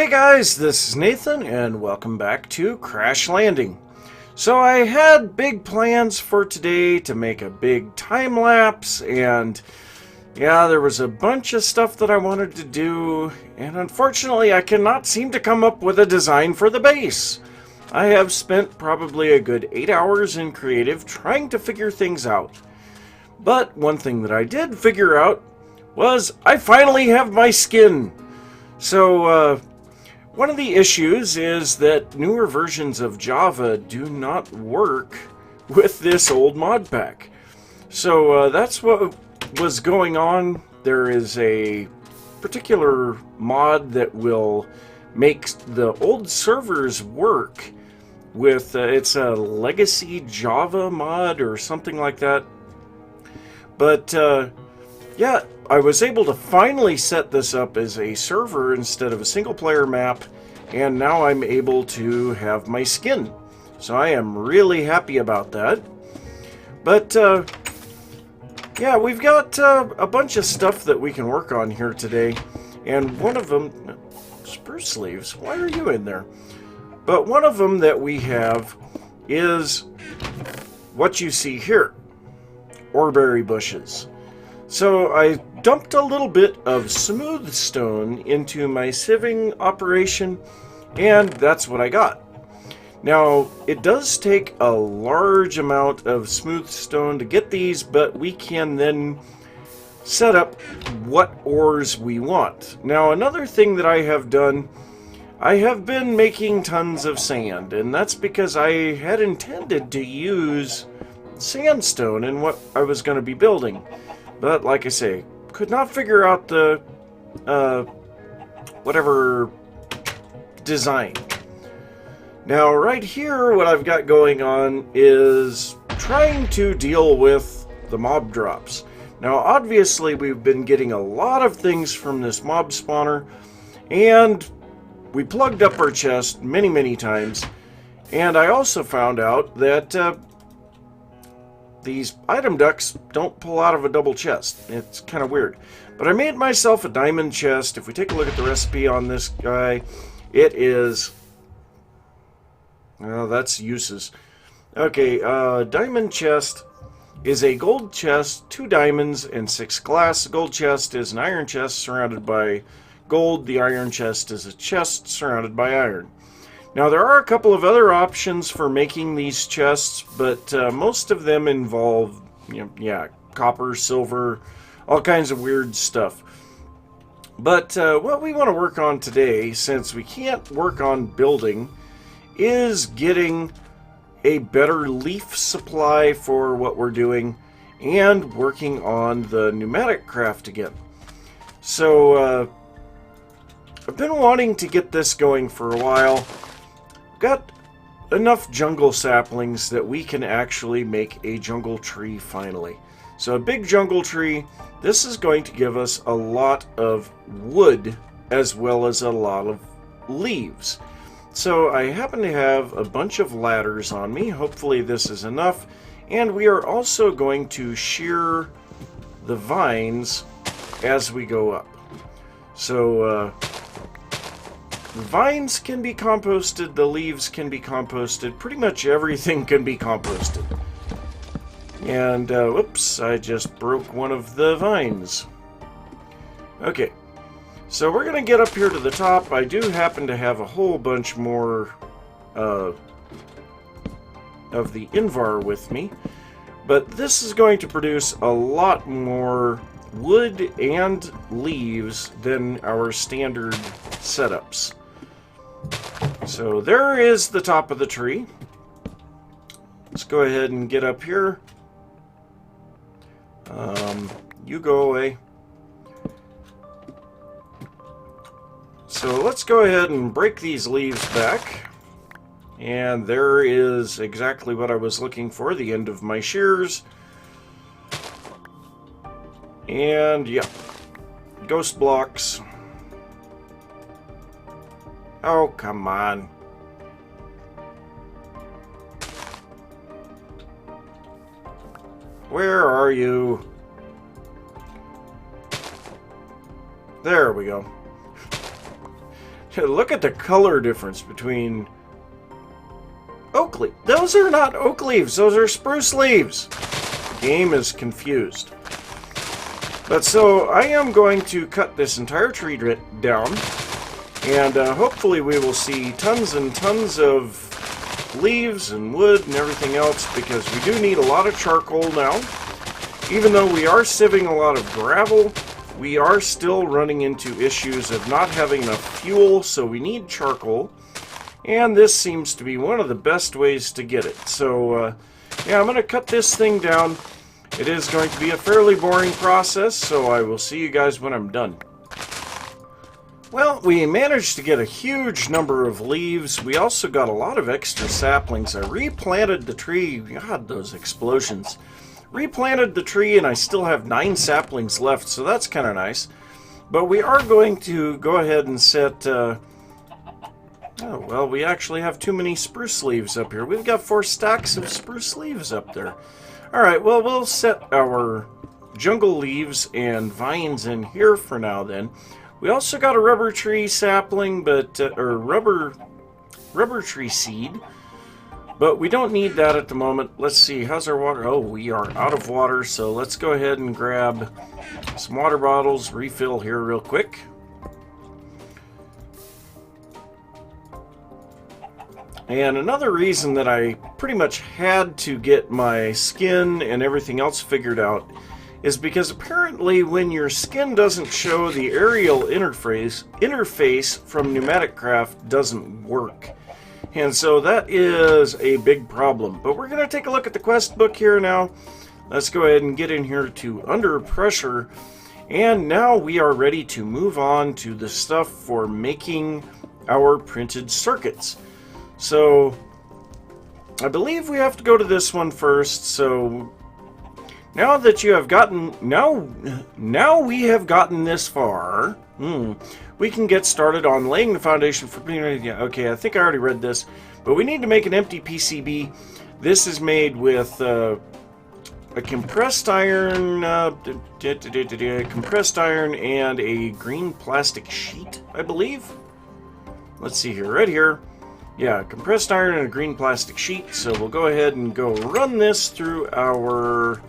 Hey guys, this is Nathan and welcome back to Crash Landing. So I had big plans for today to make a big time lapse, and yeah, there was a bunch of stuff that I wanted to do, and unfortunately I cannot seem to come up with a design for the base. I have spent probably a good 8 hours in creative trying to figure things out. But one thing that I did figure out was I finally have my skin. So, one of the issues is that newer versions of Java do not work with this old mod pack. So that's what was going on. There is a particular mod that will make the old servers work with, it's a legacy Java mod or something like that. But yeah, I was able to finally set this up as a server instead of a single player map, and now I'm able to have my skin. So I am really happy about that. But yeah, we've got a bunch of stuff that we can work on here today, and one of them, spruce leaves, why are you in there? But one of them that we have is what you see here, oreberry bushes. So I dumped a little bit of smooth stone into my sieving operation, and that's what I got. Now, it does take a large amount of smooth stone to get these, but we can then set up what ores we want. Now, another thing that I have done, I have been making tons of sand, and that's because I had intended to use sandstone in what I was going to be building. But like I say, could not figure out the whatever design. Now right here, what I've got going on is trying to deal with the mob drops. Now obviously we've been getting a lot of things from this mob spawner, and we plugged up our chest many times, and I also found out that these item ducks don't pull out of a double chest. It's kind of weird. But I made myself a diamond chest. If we take a look at the recipe on this guy, it is... well, that's uses. Okay, diamond chest is a gold chest, 2 diamonds, and 6 glass. The gold chest is an iron chest surrounded by gold. The iron chest is a chest surrounded by iron. Now, there are a couple of other options for making these chests, but most of them involve, copper, silver, all kinds of weird stuff. But what we want to work on today, since we can't work on building, is getting a better leaf supply for what we're doing and working on the pneumatic craft again. So, I've been wanting to get this going for a while. Got enough jungle saplings that we can actually make a jungle tree finally. So a big jungle tree, this is going to give us a lot of wood as well as a lot of leaves. So I happen to have a bunch of ladders on me. Hopefully this is enough. And we are also going to shear the vines as we go up. So the vines can be composted, the leaves can be composted, pretty much everything can be composted. And, whoops, I just broke one of the vines. Okay, so we're going to get up here to the top. I do happen to have a whole bunch more of the Invar with me, but this is going to produce a lot more wood and leaves than our standard setups. So there is the top of the tree. Let's go ahead and get up here. You go away. So let's go ahead and break these leaves back. And there is exactly what I was looking for, the end of my shears. And yeah, ghost blocks. Oh, come on. Where are you? There we go. Look at the color difference between oak leaves. Those are not oak leaves. Those are spruce leaves. The game is confused. But so I am going to cut this entire tree down, and hopefully we will see tons and tons of leaves and wood and everything else, because we do need a lot of charcoal now. Even though we are sieving a lot of gravel, we are still running into issues of not having enough fuel, so we need charcoal. And this seems to be one of the best ways to get it. So, yeah, I'm going to cut this thing down. It is going to be a fairly boring process, so I will see you guys when I'm done. Well, we managed to get a huge number of leaves. We also got a lot of extra saplings. I replanted the tree. God, those explosions. Replanted the tree, and I still have 9 saplings left, so that's kind of nice. But we are going to go ahead and set... oh, well, we actually have too many spruce leaves up here. We've got 4 stacks of spruce leaves up there. Alright, well, we'll set our jungle leaves and vines in here for now, then. We also got a rubber tree sapling, but or rubber tree seed, but we don't need that at the moment. Let's see, how's our water? Oh, we are out of water, so let's go ahead and grab some water bottles, refill here real quick. And another reason that I pretty much had to get my skin and everything else figured out is because apparently when your skin doesn't show, the aerial interface from Pneumatic Craft doesn't work. And so that is a big problem. But we're going to take a look at the quest book here now. Let's go ahead and get in here to Under Pressure. And now we are ready to move on to the stuff for making our printed circuits. So I believe we have to go to this one first. So now that you have gotten, now we have gotten this far, we can get started on laying the foundation for, yeah, okay, I think I already read this, but we need to make an empty PCB. This is made with a compressed iron, compressed iron and a green plastic sheet, I believe. Let's see here, right here. Yeah, compressed iron and a green plastic sheet. So we'll go ahead and go run this through our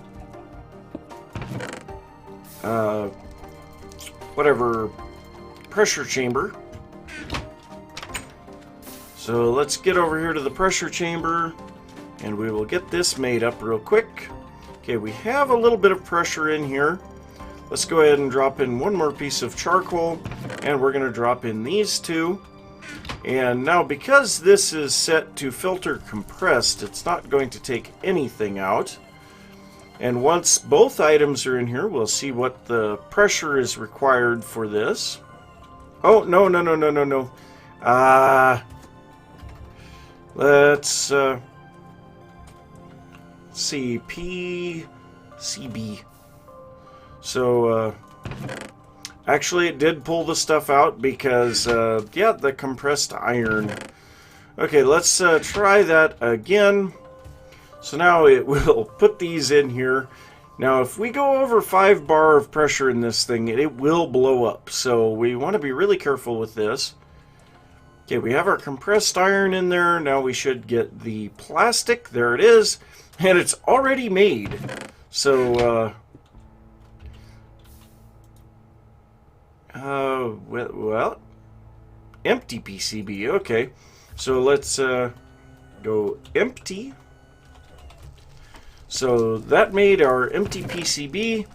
whatever pressure chamber. So let's get over here to the pressure chamber and we will get this made up real quick. Okay, we have a little bit of pressure in here. Let's go ahead and drop in one more piece of charcoal, and we're going to drop in these two. And now, because this is set to filter compressed, it's not going to take anything out. And once both items are in here, we'll see what the pressure is required for this. Oh, no. Let's see, PCB. So, actually, it did pull the stuff out because, yeah, the compressed iron. Okay, let's try that again. So now it will put these in here. Now, if we go over 5 bar of pressure in this thing, it will blow up. So we want to be really careful with this. Okay, we have our compressed iron in there. Now we should get the plastic. There it is. And it's already made. So, well, empty PCB. Okay, so let's go empty. So that made our empty PCB.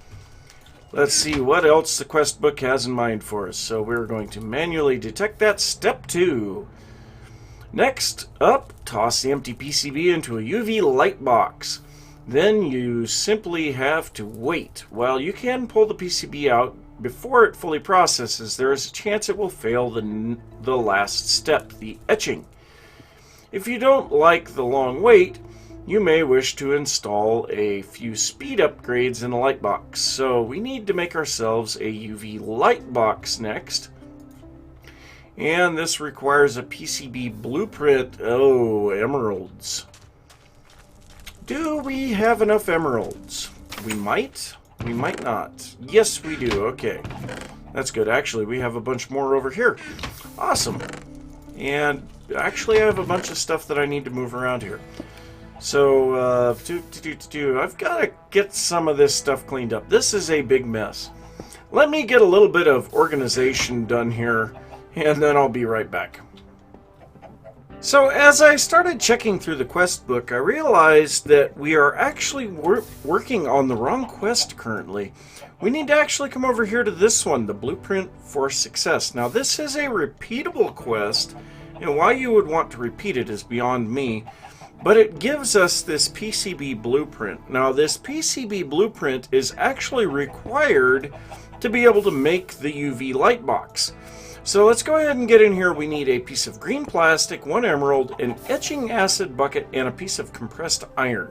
Let's see what else the quest book has in mind for us. So we're going to manually detect that. Step 2. Next up, toss the empty PCB into a UV light box. Then you simply have to wait. While you can pull the PCB out before it fully processes, there is a chance it will fail the last step, the etching. If you don't like the long wait, you may wish to install a few speed upgrades in the light box. So we need to make ourselves a UV light box next. And this requires a PCB blueprint. Oh, emeralds. Do we have enough emeralds? We might not. Yes, we do. Okay. That's good. Actually, we have a bunch more over here. Awesome. And actually, I have a bunch of stuff that I need to move around here. So, I've got to get some of this stuff cleaned up. This is a big mess. Let me get a little bit of organization done here, and then I'll be right back. So, as I started checking through the quest book, I realized that we are actually working on the wrong quest currently. We need to actually come over here to this one, the Blueprint for Success. Now, this is a repeatable quest, and why you would want to repeat it is beyond me. But it gives us this PCB blueprint. Now, this PCB blueprint is actually required to be able to make the UV light box. So let's go ahead and get in here. We need a piece of green plastic, 1 emerald, an etching acid bucket, and a piece of compressed iron.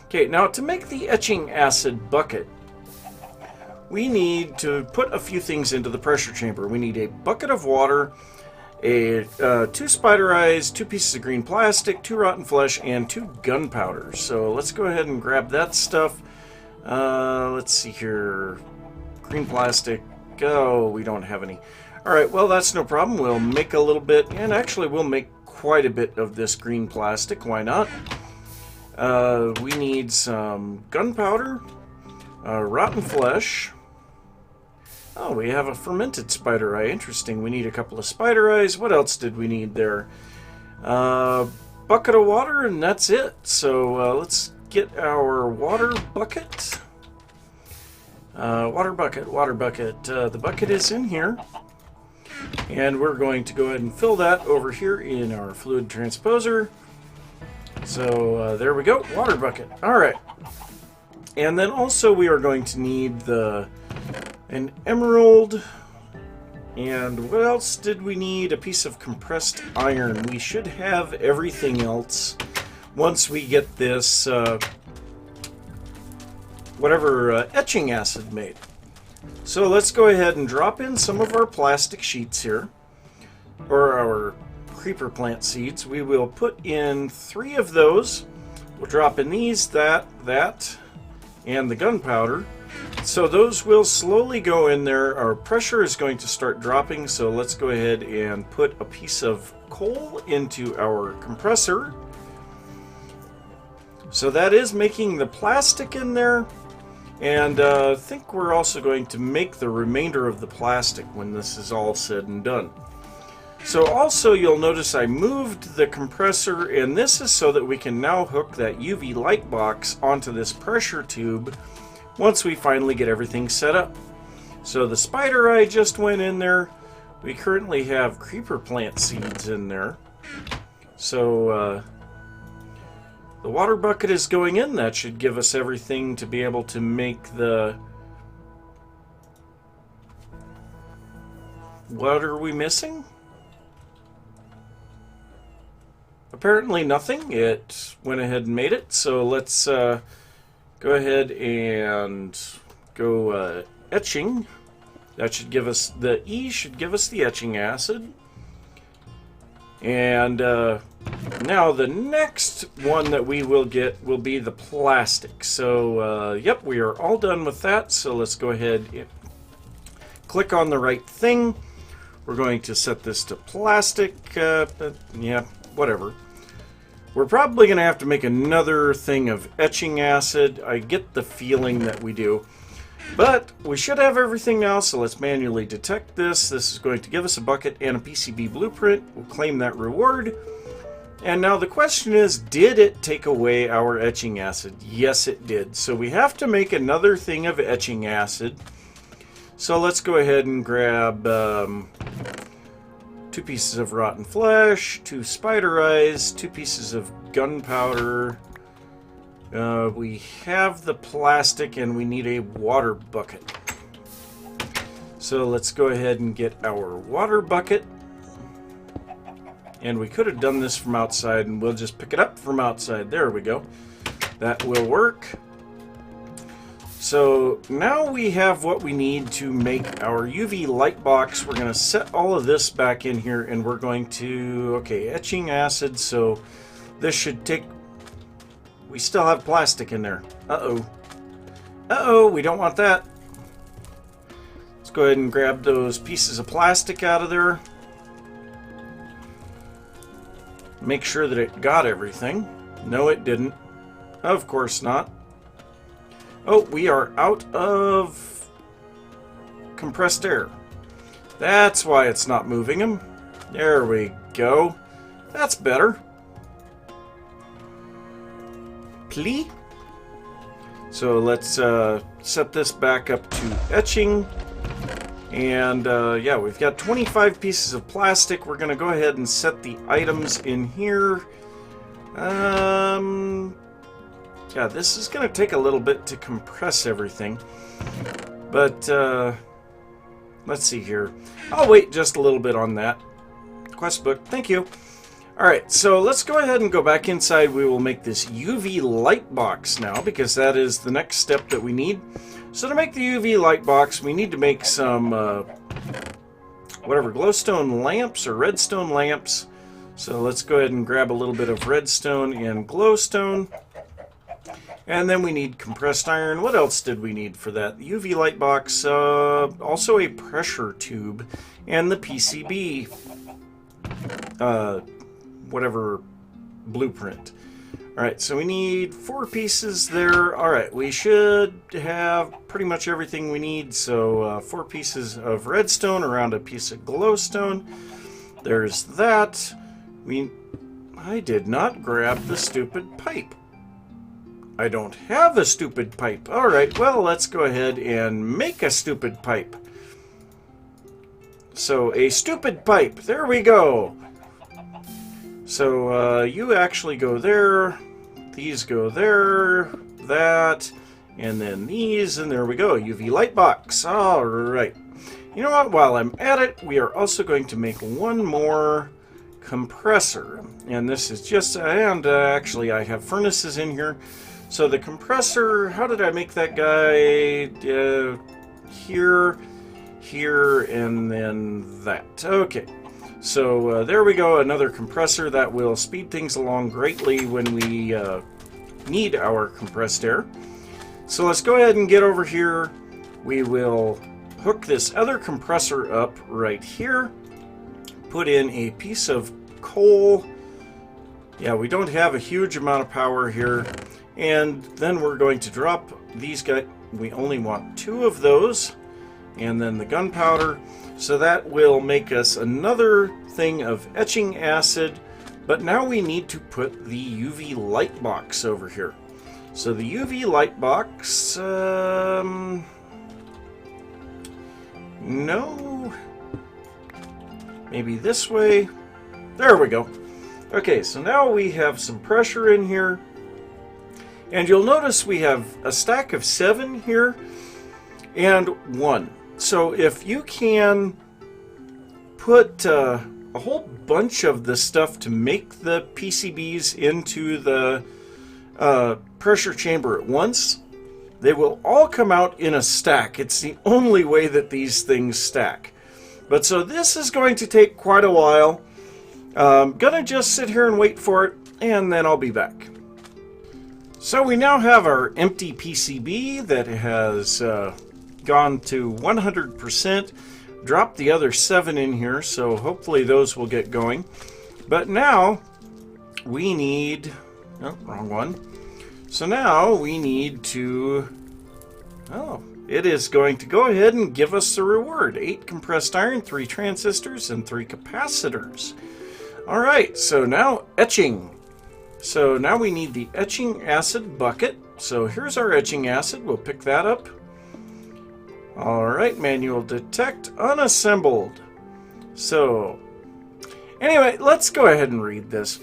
Okay, now to make the etching acid bucket, we need to put a few things into the pressure chamber. We need a bucket of water, 2 spider eyes, 2 pieces of green plastic, 2 rotten flesh, and 2 gunpowder. So let's go ahead and grab that stuff. Let's see here. Green plastic. Oh, we don't have any. Alright, well, that's no problem. We'll make a little bit, and actually we'll make quite a bit of this green plastic. Why not? We need some gunpowder, rotten flesh. Oh, we have a fermented spider eye. Interesting. We need a couple of spider eyes. What else did we need there? Bucket of water, and that's it. So let's get our water bucket. Water bucket. The bucket is in here. And we're going to go ahead and fill that over here in our fluid transposer. So there we go. Water bucket. All right. And then also we are going to need an emerald, and what else did we need? A piece of compressed iron. We should have everything else once we get this whatever etching acid made. So let's go ahead and drop in some of our plastic sheets here, or our creeper plant seeds. We will put in 3 of those. We'll drop in these, that, and the gunpowder. So those will slowly go in there. Our pressure is going to start dropping, so let's go ahead and put a piece of coal into our compressor. So that is making the plastic in there, and I think we're also going to make the remainder of the plastic when this is all said and done. So also you'll notice I moved the compressor, and this is so that we can now hook that UV light box onto this pressure tube once we finally get everything set up. So the spider eye just went in there. We currently have creeper plant seeds in there. So the water bucket is going in. That should give us everything to be able to make the... What are we missing? Apparently nothing. It went ahead and made it. So let's go ahead and go etching. That should give us, the E should give us the etching acid. And now the next one that we will get will be the plastic. So yep, we are all done with that. So let's go ahead and click on the right thing. We're going to set this to plastic. Yeah, whatever. We're probably going to have to make another thing of etching acid. I get the feeling that we do. But we should have everything now, so let's manually detect this. This is going to give us a bucket and a PCB blueprint. We'll claim that reward. And now the question is, did it take away our etching acid? Yes, it did. So we have to make another thing of etching acid. So let's go ahead and grab 2 pieces of rotten flesh, 2 spider eyes, 2 pieces of gunpowder. We have the plastic, and we need a water bucket. So let's go ahead and get our water bucket. And we could have done this from outside, and we'll just pick it up from outside. There we go. That will work. So now we have what we need to make our UV light box. We're going to set all of this back in here, and we're going to, okay, etching acid. So this should take, we still have plastic in there. Uh-oh. Uh-oh, we don't want that. Let's go ahead and grab those pieces of plastic out of there. Make sure that it got everything. No, it didn't. Of course not. Oh, we are out of compressed air. That's why it's not moving them. There we go. That's better. Pli. So let's set this back up to etching. And yeah, we've got 25 pieces of plastic. We're going to go ahead and set the items in here. Yeah, this is going to take a little bit to compress everything. But let's see here. I'll wait just a little bit on that. Quest book, thank you. Alright, so let's go ahead and go back inside. We will make this UV light box now, because that is the next step that we need. So to make the UV light box, we need to make some, whatever, glowstone lamps or redstone lamps. So let's go ahead and grab a little bit of redstone and glowstone. And then we need compressed iron. What else did we need for that? The UV light box, also a pressure tube, and the PCB, whatever blueprint. Alright, so we need 4 pieces there. Alright, we should have pretty much everything we need. So 4 pieces of redstone around a piece of glowstone. There's that. I did not grab the stupid pipe. I don't have a stupid pipe. Alright, well, let's go ahead and make a stupid pipe. So, a stupid pipe. There we go. So, you actually go there. These go there. That. And then these. And there we go. UV light box. Alright. You know what? While I'm at it, we are also going to make one more compressor. And this is just... actually, I have furnaces in here. So the compressor, how did I make that guy? Here, here, and then that. Okay, so there we go, another compressor that will speed things along greatly when we need our compressed air. So let's go ahead and get over here. We will hook this other compressor up right here. Put in a piece of coal. Yeah, we don't have a huge amount of power here. And then we're going to drop these guys. We only want 2 of those. And then the gunpowder. So that will make us another thing of etching acid. But now we need to put the UV light box over here. So the UV light box... no. Maybe this way. There we go. Okay, so now we have some pressure in here. And you'll notice we have a stack of 7 here and 1. So if you can put a whole bunch of the stuff to make the PCBs into the pressure chamber at once, they will all come out in a stack. It's the only way that these things stack. But so this is going to take quite a while. I'm gonna just sit here and wait for it, and then I'll be back. So we now have our empty PCB that has gone to 100%. Dropped the other 7 in here, so hopefully those will get going. But now we need... oh, wrong one. So now we need to... oh, it is going to go ahead and give us the reward. 8 compressed iron, 3 transistors, and 3 capacitors. Alright, so now etching. So now we need the etching acid bucket. So here's our etching acid. We'll pick that up. Alright, manual detect unassembled. So anyway, let's go ahead and read this.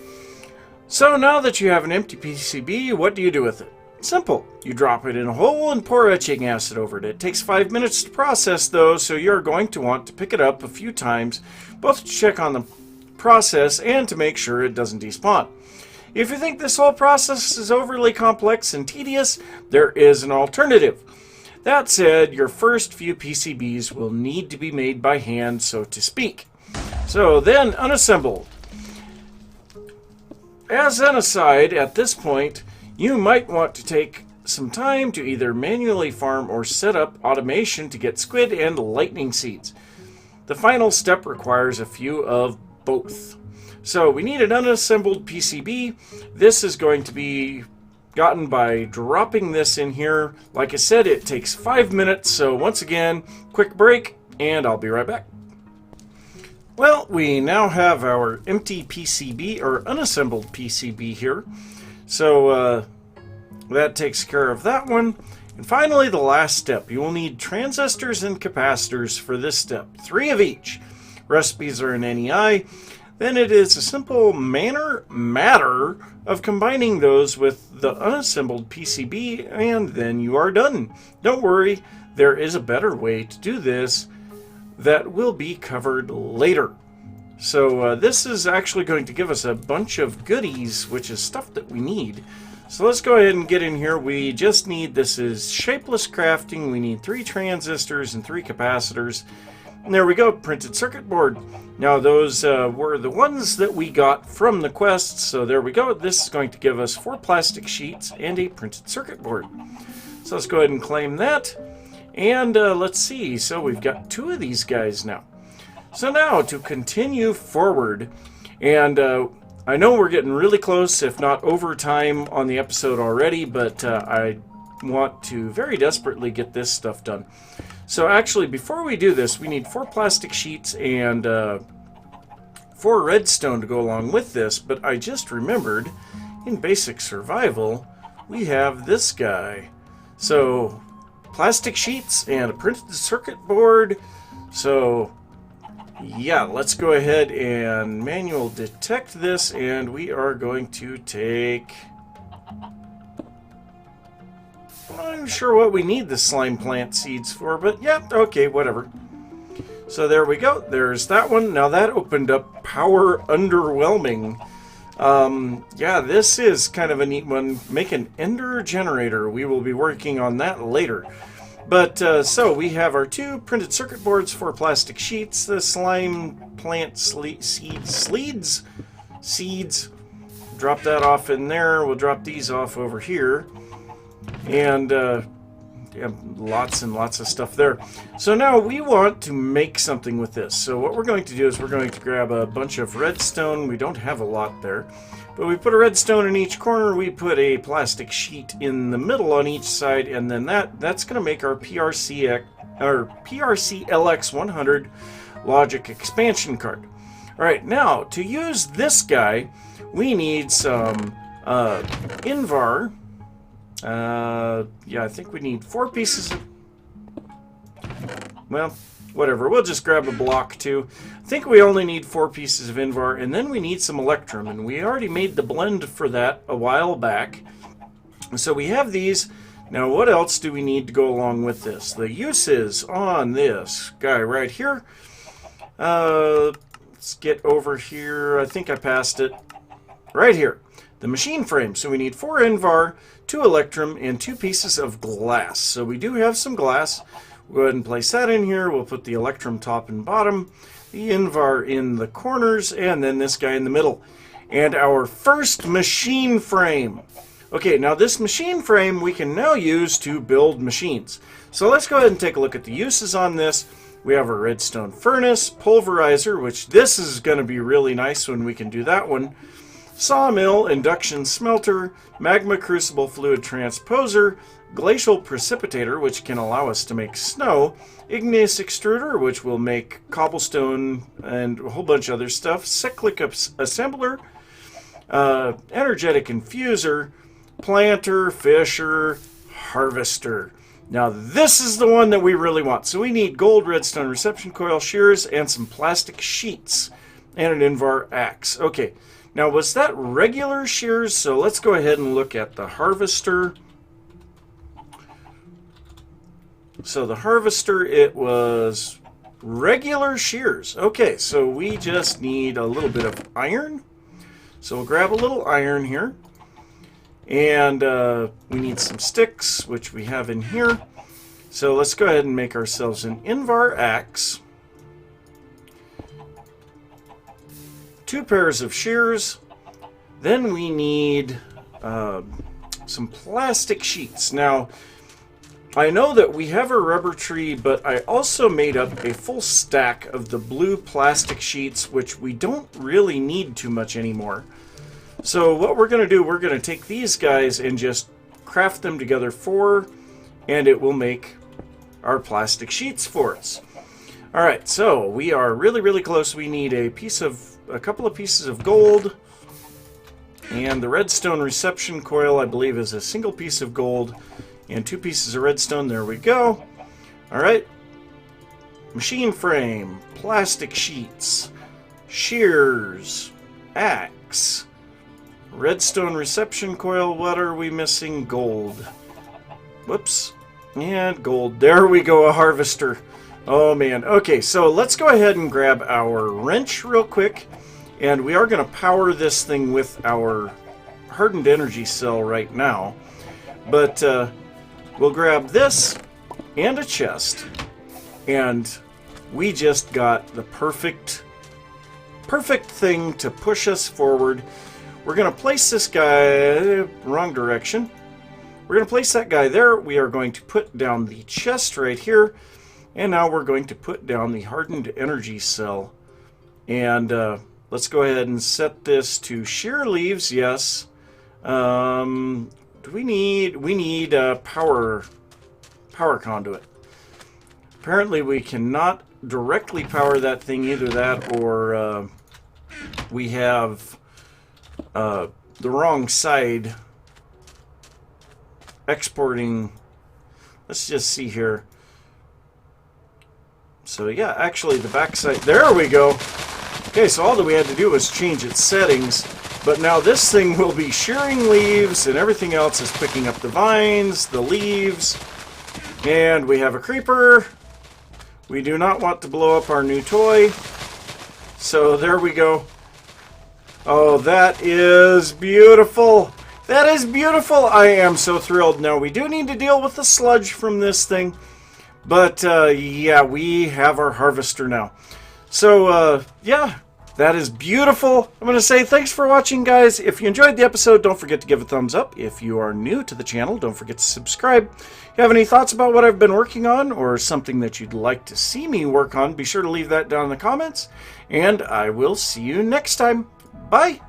So now that you have an empty PCB, what do you do with it? Simple. You drop it in a hole and pour etching acid over it. It takes 5 minutes to process though, so you're going to want to pick it up a few times, both to check on the process and to make sure it doesn't despawn. If you think this whole process is overly complex and tedious, there is an alternative. That said, your first few PCBs will need to be made by hand, so to speak. So then, unassembled. As an aside, at this point, you might want to take some time to either manually farm or set up automation to get squid and lightning seeds. The final step requires a few of both. So we need an unassembled PCB. This is going to be gotten by dropping this in here. Like I said, it takes 5 minutes. So once again, quick break, and I'll be right back. Well, we now have our empty PCB, or unassembled PCB here. So that takes care of that one. And finally, the last step. You will need transistors and capacitors for this step. 3 of each. Recipes are in NEI. Then it is a simple matter of combining those with the unassembled PCB, and then you are done. Don't worry, there is a better way to do this that will be covered later. So this is actually going to give us a bunch of goodies, which is stuff that we need. So let's go ahead and get in here. We just need, this is shapeless crafting. We need 3 transistors and 3 capacitors. And there we go, printed circuit board. Now those were the ones that we got from the quests. So there we go. This is going to give us 4 plastic sheets and a printed circuit board. So let's go ahead and claim that. And let's see. So we've got 2 of these guys now. So now to continue forward, and I know we're getting really close, if not over time on the episode already, but I want to very desperately get this stuff done. So actually, before we do this, we need 4 plastic sheets and 4 redstone to go along with this, but I just remembered, in basic survival, we have this guy. So, plastic sheets and a printed circuit board. So, yeah, let's go ahead and manual detect this, and we are going to take... I'm not sure what we need the slime plant seeds for, but yeah, okay, whatever. So there we go. There's that one. Now that opened up power underwhelming. Yeah, this is kind of a neat one. Make an ender generator. We will be working on that later. But so we have our 2 printed circuit boards, 4 plastic sheets, the slime plant seeds. Drop that off in there. We'll drop these off over here. And yeah, lots and lots of stuff there. So now we want to make something with this. So what we're going to do is we're going to grab a bunch of redstone. We don't have a lot there, but we put a redstone in each corner. We put a plastic sheet in the middle on each side, and then that's going to make our PRC LX100 logic expansion card. All right, now to use this guy, we need some Invar. Yeah, I think we need 4 pieces of... Well, whatever. We'll just grab a block, too. I think we only need 4 pieces of Invar, and then we need some Electrum, and we already made the blend for that a while back. So we have these. Now, what else do we need to go along with this? The uses on this guy right here. Let's get over here. I think I passed it. Right here. The machine frame. So we need 4 Invar, 2 Electrum, and 2 pieces of glass. So we do have some glass. We'll go ahead and place that in here. We'll put the Electrum top and bottom, the Invar in the corners, and then this guy in the middle. And our first machine frame. Okay, now this machine frame we can now use to build machines. So let's go ahead and take a look at the uses on this. We have a redstone furnace, pulverizer, which this is going to be really nice when we can do that one. Sawmill, induction smelter, magma crucible fluid transposer, glacial precipitator, which can allow us to make snow, igneous extruder, which will make cobblestone and a whole bunch of other stuff, cyclic assembler, energetic infuser, planter, fisher, harvester. Now this is the one that we really want. So we need gold, redstone, reception coil, shears, and some plastic sheets, and an Invar axe. Okay. Now, was that regular shears? So let's go ahead and look at the harvester. So the harvester, it was regular shears. Okay, so we just need a little bit of iron. So we'll grab a little iron here. And we need some sticks, which we have in here. So let's go ahead and make ourselves an Invar axe. 2 pairs of shears. Then we need some plastic sheets. Now, I know that we have a rubber tree, but I also made up a full stack of the blue plastic sheets, which we don't really need too much anymore. So what we're going to do, we're going to take these guys and just craft them together and it will make our plastic sheets for us. Alright, so we are really, really close. We need a couple of pieces of gold. And the redstone reception coil, I believe, is a single piece of gold. And 2 pieces of redstone. There we go. Alright. Machine frame. Plastic sheets. Shears. Axe. Redstone reception coil. What are we missing? Gold. Whoops. And gold. There we go. A harvester. Oh man. Okay, so let's go ahead and grab our wrench real quick. And we are going to power this thing with our hardened energy cell right now. But we'll grab this and a chest. And we just got the perfect thing to push us forward. We're going to place this guy... wrong direction. We're going to place that guy there. We are going to put down the chest right here. And now we're going to put down the hardened energy cell. And let's go ahead and set this to shear leaves. Yes. We need a power conduit. Apparently we cannot directly power that thing, either that or we have the wrong side exporting. Let's just see here. So yeah, actually the back side, there we go. Okay, so all that we had to do was change its settings. But now this thing will be shearing leaves, and everything else is picking up the vines, the leaves, and we have a creeper. We do not want to blow up our new toy. So there we go. Oh, that is beautiful. That is beautiful. I am so thrilled. Now, we do need to deal with the sludge from this thing. But, yeah, we have our harvester now. So, yeah. That is beautiful. I'm going to say thanks for watching, guys. If you enjoyed the episode, don't forget to give a thumbs up. If you are new to the channel, don't forget to subscribe. If you have any thoughts about what I've been working on or something that you'd like to see me work on, be sure to leave that down in the comments. And I will see you next time. Bye.